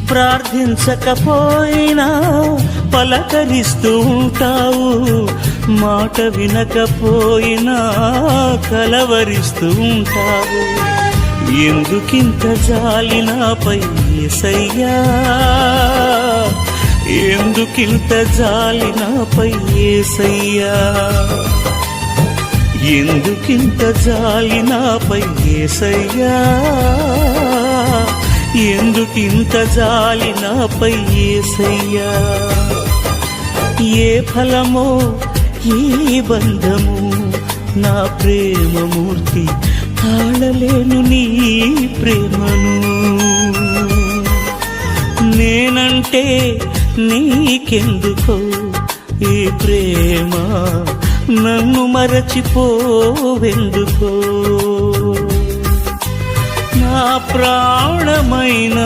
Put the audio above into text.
ప్రార్థించకపోయినా పలకరిస్తూ ఉంటావు, మాట వినకపోయినా కలవరిస్తూ ఉంటావు. ఎందుకింత జాలి నాపై యేసయ్యా, ఎందుకింత జాలి నాపై యేసయ్యా, ఎందుకింత జాలి నాపై యేసయ్యా, ఎందుకింత జాలి నాపై యేసయ్యా. ఏ ఫలమో ఈ బంధము, నా ప్రేమమూర్తి తాళలేను నీ ప్రేమను. నేనంటే నీకెందుకో ఈ ప్రేమ, నన్ను మరచిపోవెందుకో. నా ప్రాణమైన